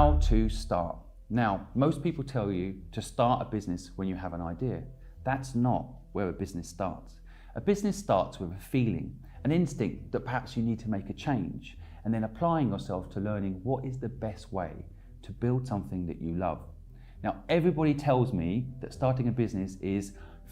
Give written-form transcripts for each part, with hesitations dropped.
How to start. Now, most people tell you to start a business when you have an idea. That's not where a business starts. A business starts with a feeling, an instinct that perhaps you need to make a change, and then applying yourself to learning what is the best way to build something that you love. Now, everybody tells me that starting a business is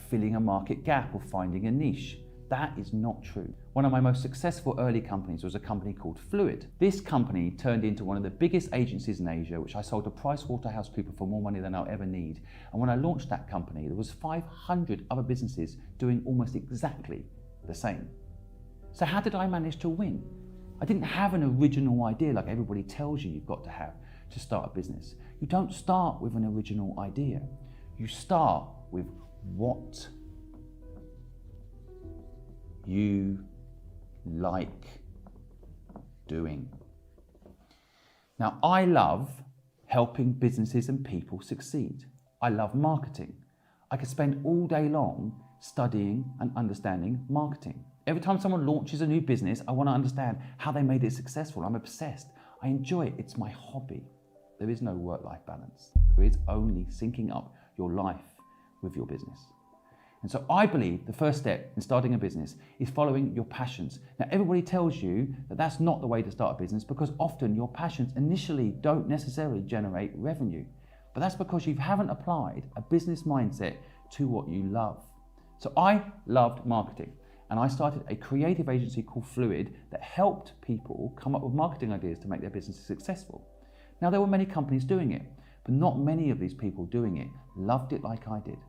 filling a market gap or finding a niche. That is not true. One of my most successful early companies was a company called Fluid. This company turned into one of the biggest agencies in Asia, which I sold to PricewaterhouseCoopers for more money than I'll ever need. And when I launched that company, there was 500 other businesses doing almost exactly the same. So how did I manage to win? I didn't have an original idea like everybody tells you you've got to have to start a business. You don't start with an original idea. You start with what you like doing. Now, I love helping businesses and people succeed. I love marketing. I could spend all day long studying and understanding marketing. Every time someone launches a new business, I want to understand how they made it successful. I'm obsessed. I enjoy it. It's my hobby. There is no work-life balance. There is only syncing up your life with your business. And so I believe the first step in starting a business is following your passions. Now, everybody tells you that that's not the way to start a business because often your passions initially don't necessarily generate revenue. But that's because you haven't applied a business mindset to what you love. So I loved marketing, and I started a creative agency called Fluid that helped people come up with marketing ideas to make their businesses successful. Now, there were many companies doing it, but not many of these people doing it loved it like I did.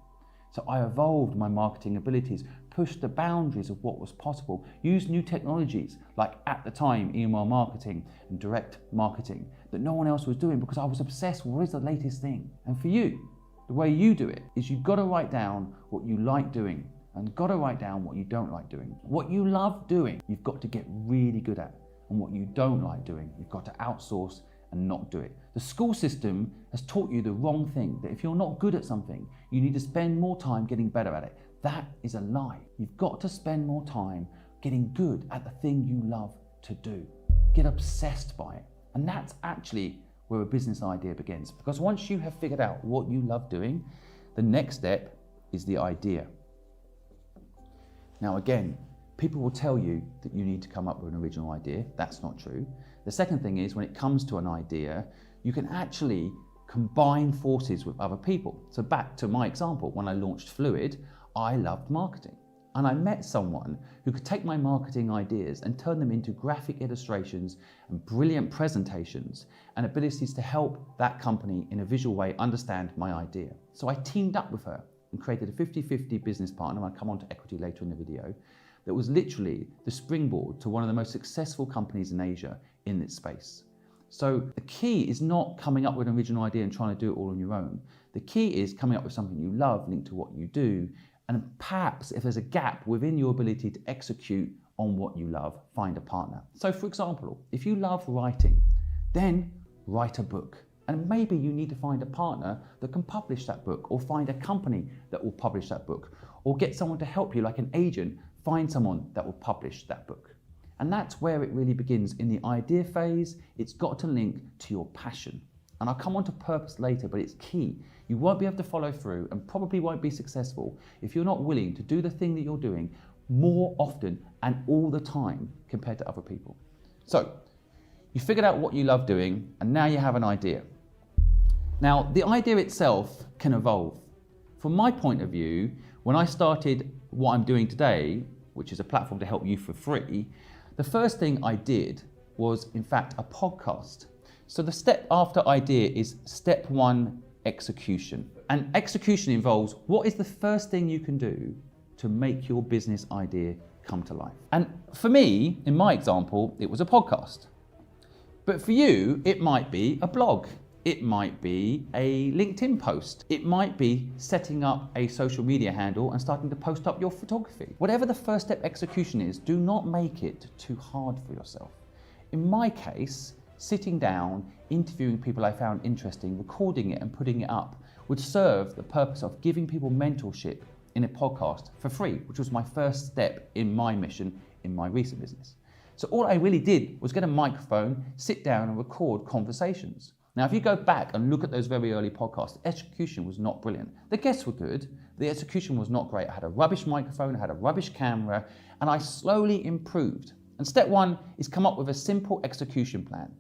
So I evolved my marketing abilities, pushed the boundaries of what was possible, used new technologies like at the time email marketing and direct marketing that no one else was doing because I was obsessed with what is the latest thing. And for you, the way you do it is you've got to write down what you like doing and got to write down what you don't like doing. What you love doing, you've got to get really good at. And what you don't like doing, you've got to outsource and not do it. The school system has taught you the wrong thing, that if you're not good at something, you need to spend more time getting better at it. That is a lie. You've got to spend more time getting good at the thing you love to do. Get obsessed by it. And that's actually where a business idea begins. Because once you have figured out what you love doing, the next step is the idea. Now again, people will tell you that you need to come up with an original idea. That's not true. The second thing is when it comes to an idea, you can actually combine forces with other people. So back to my example, when I launched Fluid, I loved marketing. And I met someone who could take my marketing ideas and turn them into graphic illustrations and brilliant presentations and abilities to help that company in a visual way understand my idea. So I teamed up with her and created a 50-50 business partner, and I'll come on to equity later in the video, that was literally the springboard to one of the most successful companies in Asia in its space. So the key is not coming up with an original idea and trying to do it all on your own. The key is coming up with something you love linked to what you do, and perhaps if there's a gap within your ability to execute on what you love, find a partner. So for example, if you love writing, then write a book. And maybe you need to find a partner that can publish that book, or find a company that will publish that book, or get someone to help you like an agent, find someone that will publish that book. And that's where it really begins. In the idea phase, it's got to link to your passion. And I'll come on to purpose later, but it's key. You won't be able to follow through and probably won't be successful if you're not willing to do the thing that you're doing more often and all the time compared to other people. So you figured out what you love doing, and now you have an idea. Now, the idea itself can evolve. From my point of view, when I started what I'm doing today, which is a platform to help you for free, the first thing I did was, in fact, a podcast. So the step after idea is step one, execution. And execution involves what is the first thing you can do to make your business idea come to life. And for me, in my example, it was a podcast. But for you, it might be a blog. It might be a LinkedIn post. It might be setting up a social media handle and starting to post up your photography. Whatever the first step execution is, do not make it too hard for yourself. In my case, sitting down, interviewing people I found interesting, recording it and putting it up would serve the purpose of giving people mentorship in a podcast for free, which was my first step in my mission in my recent business. So all I really did was get a microphone, sit down and record conversations. Now, if you go back and look at those very early podcasts, the execution was not brilliant. The guests were good, the execution was not great. I had a rubbish microphone, I had a rubbish camera, and I slowly improved. And step one is come up with a simple execution plan.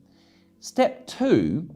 Step two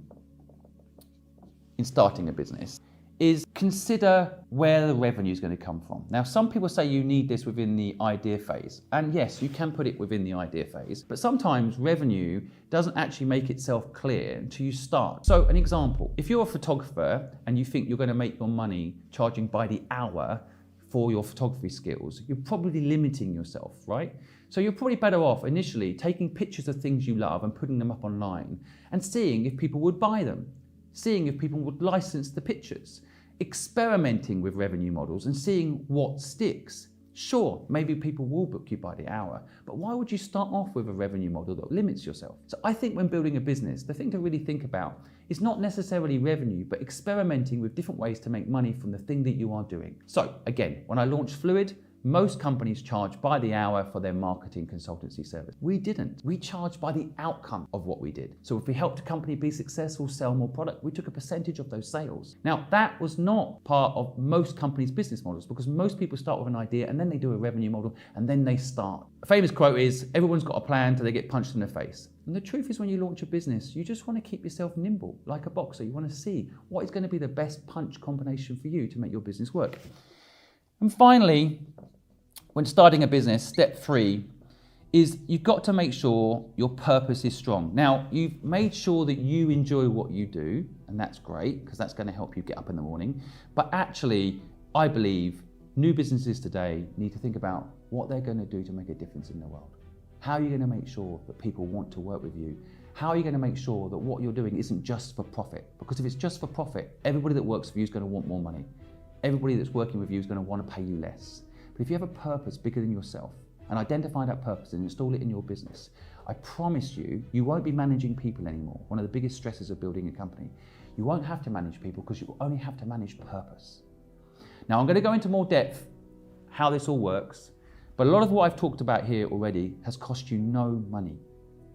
in starting a business is consider where the revenue is going to come from. Now, some people say you need this within the idea phase. And yes, you can put it within the idea phase, but sometimes revenue doesn't actually make itself clear until you start. So an example, if you're a photographer and you think you're going to make your money charging by the hour for your photography skills, you're probably limiting yourself, right? So you're probably better off initially taking pictures of things you love and putting them up online and seeing if people would buy them, seeing if people would license the pictures, experimenting with revenue models and seeing what sticks. Sure, maybe people will book you by the hour, but why would you start off with a revenue model that limits yourself? So I think when building a business, the thing to really think about is not necessarily revenue, but experimenting with different ways to make money from the thing that you are doing. So again, when I launched Fluid, most companies charge by the hour for their marketing consultancy service. We didn't. We charged by the outcome of what we did. So if we helped a company be successful, sell more product, we took a percentage of those sales. Now, that was not part of most companies' business models because most people start with an idea and then they do a revenue model and then they start. A famous quote is, everyone's got a plan till they get punched in the face. And the truth is when you launch a business, you just want to keep yourself nimble, like a boxer. You want to see what is going to be the best punch combination for you to make your business work. And finally, when starting a business, step three is you've got to make sure your purpose is strong. Now, you've made sure that you enjoy what you do, and that's great because that's going to help you get up in the morning. But actually, I believe new businesses today need to think about what they're going to do to make a difference in the world. How are you going to make sure that people want to work with you? How are you going to make sure that what you're doing isn't just for profit? Because if it's just for profit, everybody that works for you is going to want more money. Everybody that's working with you is going to want to pay you less. But if you have a purpose bigger than yourself and identify that purpose and install it in your business, I promise you, you won't be managing people anymore. One of the biggest stresses of building a company. You won't have to manage people because you only have to manage purpose. Now, I'm going to go into more depth how this all works, but a lot of what I've talked about here already has cost you no money.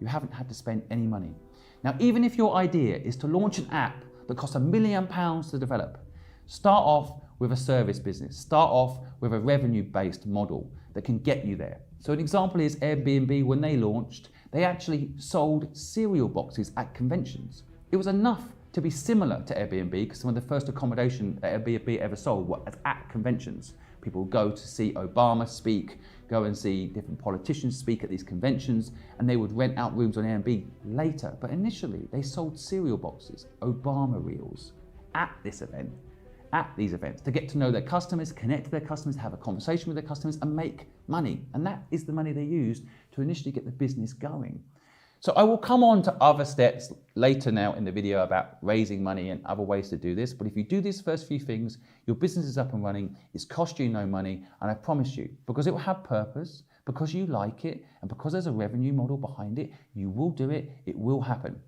You haven't had to spend any money. Now, even if your idea is to launch an app that costs £1 million to develop, start off with a service business. Start off with a revenue-based model that can get you there. So an example is Airbnb. When they launched, they actually sold cereal boxes at conventions. It was enough to be similar to Airbnb because some of the first accommodation that Airbnb ever sold was at conventions. People would go to see Obama speak, go and see different politicians speak at these conventions, and they would rent out rooms on Airbnb later. But initially, they sold cereal boxes, Obama reels, at this event. At these events to get to know their customers, connect to their customers, have a conversation with their customers and make money. And that is the money they used to initially get the business going. So I will come on to other steps later now in the video about raising money and other ways to do this. But if you do these first few things, your business is up and running, it's cost you no money. And I promise you, because it will have purpose, because you like it, and because there's a revenue model behind it, you will do it, it will happen.